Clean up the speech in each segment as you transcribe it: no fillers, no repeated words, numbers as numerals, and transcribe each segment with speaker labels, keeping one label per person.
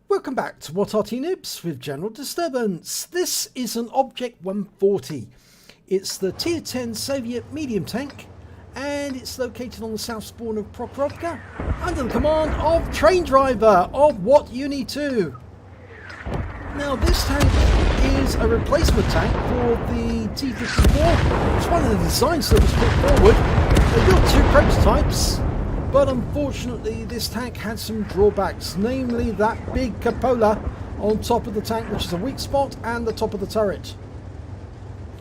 Speaker 1: Welcome back to What Arty Noobs with General Disturbance. This is an Object 140. It's the Tier 10 Soviet medium tank, and it's located on the south spawn of Prokhorovka under the command of Traindriver of WUN-2. Now this tank is a replacement tank for the T-54. It's one of the designs that was put forward. They built two prototypes, but unfortunately this tank had some drawbacks, namely that big cupola on top of the tank, which is a weak spot, and the top of the turret.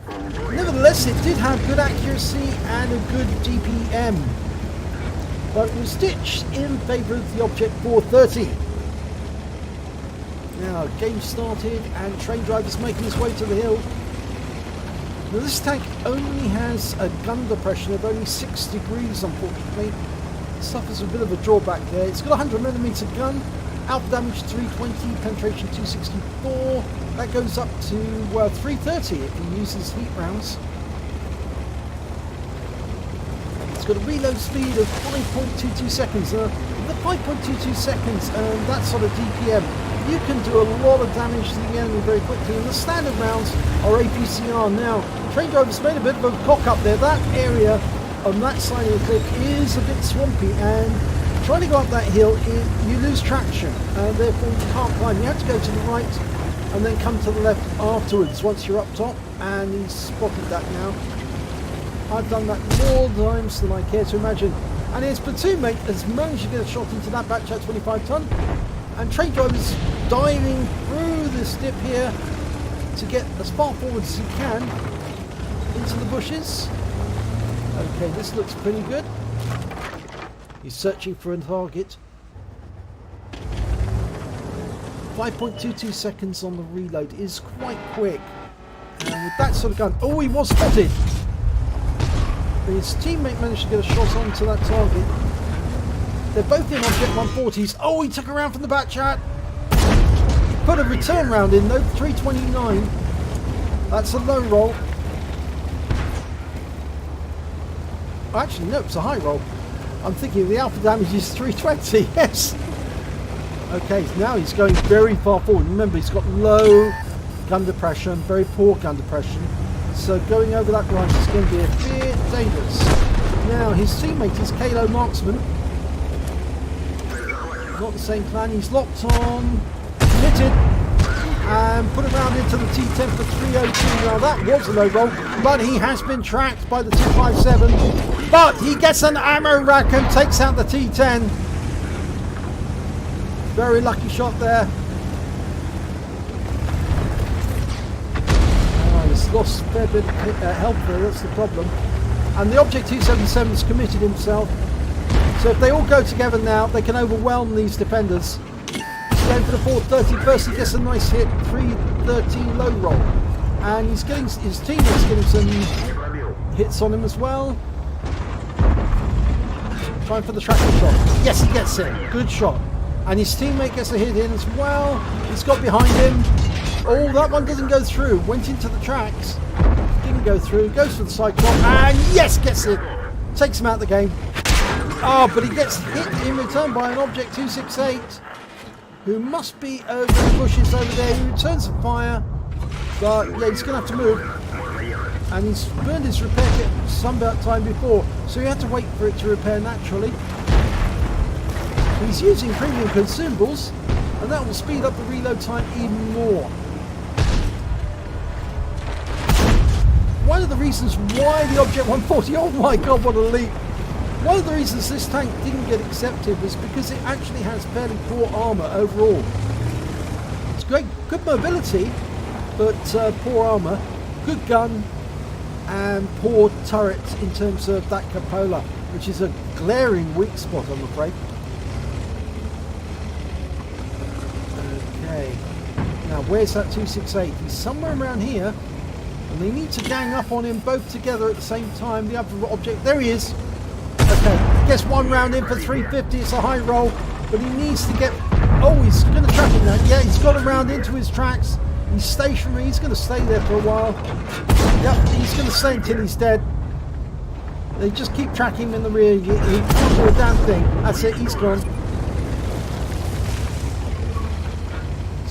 Speaker 1: Nevertheless, it did have good accuracy and a good DPM, but it was ditched in favour of the Object 430. Now, game started and Traindriver's making his way to the hill. Now this tank only has a gun depression of only 6 degrees, unfortunately. It suffers a bit of a drawback there. It's got a 100mm gun, alpha damage 320, penetration 264. That goes up to 330 if he uses heat rounds. It's got a reload speed of 5.22 seconds. The 5.22 seconds and that sort of DPM, you can do a lot of damage to the enemy very quickly, and the standard rounds are APCR. Now, Traindriver's made a bit of a cock up there. That area on that side of the cliff is a bit swampy, and trying to go up that hill, you lose traction, and therefore you can't climb. You have to go to the right and then come to the left afterwards once you're up top, and he's spotted that now. I've done that more times than I care to imagine. And his platoon mate has managed to get a shot into that batch at 25 ton. And Traindriver's diving through this dip here to get as far forward as he can into the bushes. Okay, this looks pretty good. He's searching for a target. 5.22 seconds on the reload is quite quick. And with that sort of gun, oh, he was spotted. His teammate managed to get a shot onto that target. They're both in Object 140s. Oh, he took a round from the back chat. He put a return round in though, 329. That's a low roll. Actually, no, it's a high roll. I'm thinking the alpha damage is 320, yes. Okay, now he's going very far forward. Remember, he's got low gun depression, very poor gun depression. So going over that line is going to be a bit dangerous. Now, his teammate is Kalo Marksman. Not the same plan. He's locked on, committed, and put a round into the T10 for 302. Now that was a low roll, but he has been tracked by the 257. But he gets an ammo rack and takes out the T10. Very lucky shot there. He's lost a fair bit of health there, that's the problem. And the Object 277 has committed himself. So if they all go together now, they can overwhelm these defenders. Going for the 430. First he gets a nice hit, 313 low roll. And he's getting, his teammates getting some hits on him as well. Trying for the tracking shot. Yes, he gets it. Good shot. And his teammate gets a hit in as well. He's got behind him. Oh, that one doesn't go through. Went into the tracks. Didn't go through. Goes for the side shot. And yes, gets it. Takes him out of the game. Oh, but he gets hit in return by an Object 268, who must be over the bushes over there. He returns the fire. But yeah, he's going to have to move. And he's burned his repair kit some time before, so he had to wait for it to repair naturally. He's using premium consumables, and that will speed up the reload time even more. One of the reasons why the Object 140, oh my god, what a leap! One of the reasons this tank didn't get accepted was because it actually has fairly poor armour overall. It's great, good mobility, but poor armour, good gun, and poor turret in terms of that cupola, which is a glaring weak spot, I'm afraid. Okay, now where's that 268? He's somewhere around here, and they need to gang up on him both together at the same time. The other Object, there he is. Okay, gets one round in for 350. It's a high roll, but he needs to get... Oh, he's going to track him now. Yeah, he's got a round into his tracks. He's stationary. He's going to stay there for a while. Yep, he's going to stay until he's dead. They just keep tracking him in the rear. He can't do a damn thing. That's it, he's gone.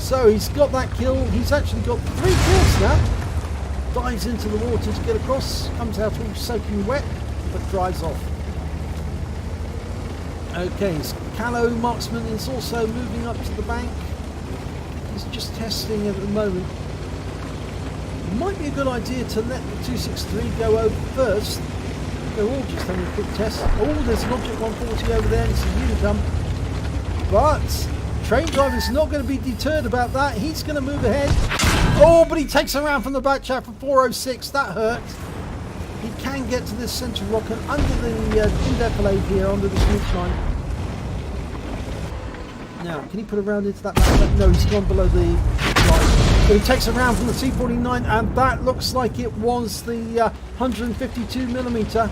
Speaker 1: So he's got that kill. He's actually got 3 kills now. Dives into the water to get across. Comes out all soaking wet, but drives off. Okay, Callow Marksman is also moving up to the bank. He's just testing at the moment. Might be a good idea to let the 263 go over first. They're all just having a quick test. Oh, there's an Object 140 over there and it's a Unicum. But Traindriver's not going to be deterred about that. He's going to move ahead. Oh, but he takes a round from the back chat for 406. That hurt. He can get to this centre rocket under the defilade here, under the switch line. Now, can he put a round into that back? No, he's gone below the line. But he takes a round from the T49, and that looks like it was the 152mm.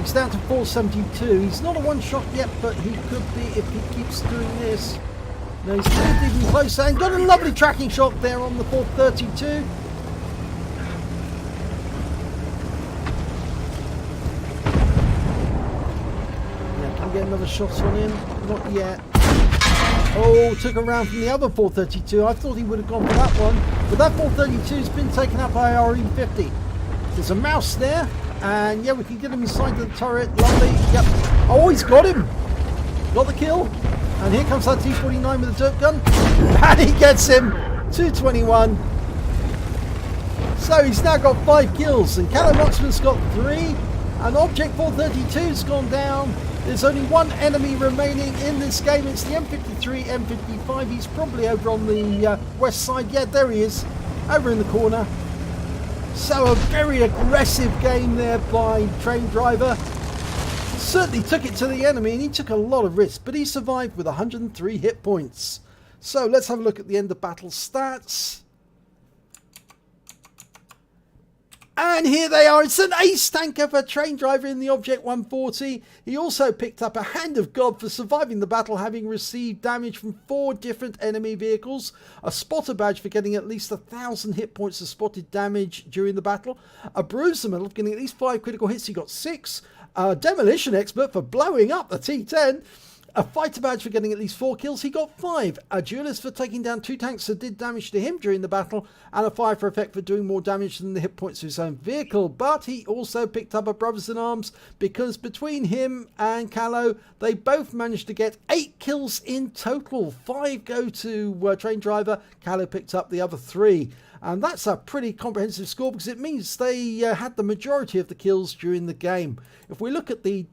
Speaker 1: He's down to 472. He's not a one-shot yet, but he could be if he keeps doing this. Now he's moved even closer and got a lovely tracking shot there on the 432. Get another shot on him, not yet. Oh, took a round from the other 432. I thought he would have gone for that one, but that 432 has been taken up by RE50. There's a mouse there, and yeah, we can get him inside the turret. Lovely. Yep. Oh, he's got him. Got the kill. And here comes that T49 with a dirt gun, and he gets him. 221. So he's now got 5 kills, and Callow Marksman's got 3, and Object 432's gone down. There's only one enemy remaining in this game. It's the M53, M55. He's probably over on the west side. Yeah, there he is, over in the corner. So a very aggressive game there by Traindriver. Certainly took it to the enemy, and he took a lot of risks, but he survived with 103 hit points. So let's have a look at the end of battle stats. And here they are. It's an ace tanker for Traindriver in the Object 140. He also picked up a Hand of God for surviving the battle, having received damage from 4 different enemy vehicles. A Spotter badge for getting at least 1,000 hit points of spotted damage during the battle. A Bruiser medal for getting at least 5 critical hits. He got 6. A Demolition expert for blowing up the T10. A Fighter badge for getting at least 4 kills. He got 5. A Duelist for taking down 2 tanks that did damage to him during the battle. And a 5 for effect for doing more damage than the hit points of his own vehicle. But he also picked up a Brothers in Arms, because between him and Callow, they both managed to get 8 kills in total. 5 go to Traindriver. Callow picked up the other 3. And that's a pretty comprehensive score, because it means they had the majority of the kills during the game. If we look at the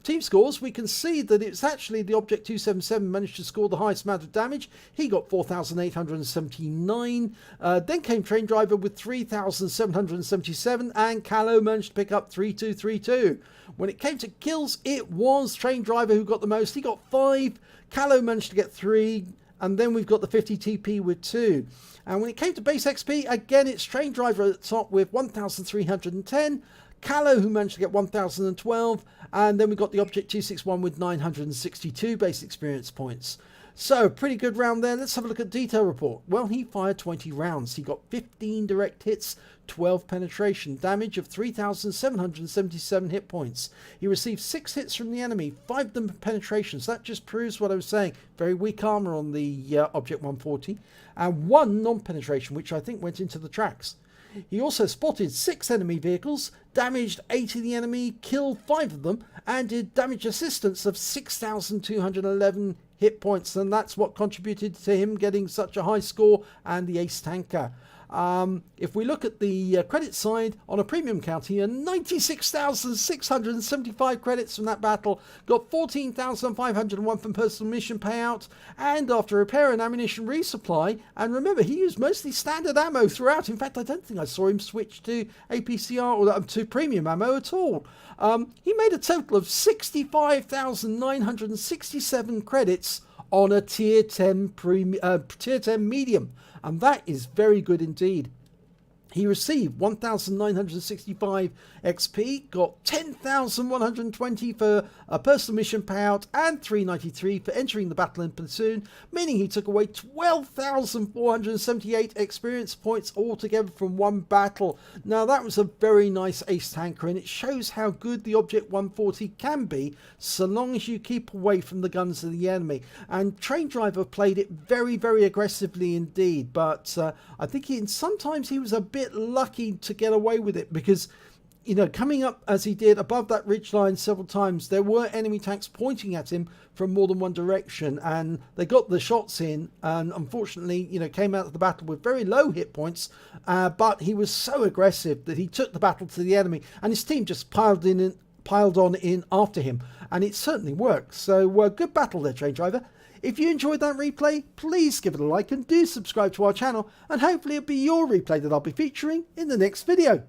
Speaker 1: team scores, we can see that it's actually the Object 277 managed to score the highest amount of damage. He got 4,879. Then came Traindriver with 3,777, and Callow managed to pick up 3,232. When it came to kills, it was Traindriver who got the most. He got 5. Callow managed to get 3. And then we've got the 50 TP with 2. And when it came to base XP, again, it's Traindriver at the top with 1,310. Callow, who managed to get 1,012. And then we got the Object 261 with 962 base experience points. So, pretty good round there. Let's have a look at detail report. Well, he fired 20 rounds. He got 15 direct hits, 12 penetration, damage of 3,777 hit points. He received 6 hits from the enemy, 5 of them penetrations. That just proves what I was saying. Very weak armor on the Object 140. And 1 non-penetration, which I think went into the tracks. He also spotted 6 enemy vehicles, damaged 8 of the enemy, killed 5 of them, and did damage assistance of 6,211 hit points. And that's what contributed to him getting such a high score and the ace tanker. If we look at the credit side, on a premium count, he earned 96,675 credits from that battle, got 14,501 from personal mission payout, and after repair and ammunition resupply, and remember, he used mostly standard ammo throughout. In fact, I don't think I saw him switch to APCR or to premium ammo at all. He made a total of 65,967 credits on a tier 10 medium, and that is very good indeed. He received 1,965 XP, got 10,120 for a personal mission payout, and 393 for entering the battle in platoon, meaning he took away 12,478 experience points altogether from one battle. Now that was a very nice ace tanker, and it shows how good the Object 140 can be, so long as you keep away from the guns of the enemy. And Traindriver played it very, very aggressively indeed, but I think sometimes he was a bit lucky to get away with it, because you know, coming up as he did above that ridgeline several times, there were enemy tanks pointing at him from more than one direction, and they got the shots in, and unfortunately, you know, came out of the battle with very low hit points, but he was so aggressive that he took the battle to the enemy, and his team just piled on in after him, and it certainly worked. So good battle there, Traindriver. If you enjoyed that replay, please give it a like and do subscribe to our channel, and hopefully it'll be your replay that I'll be featuring in the next video.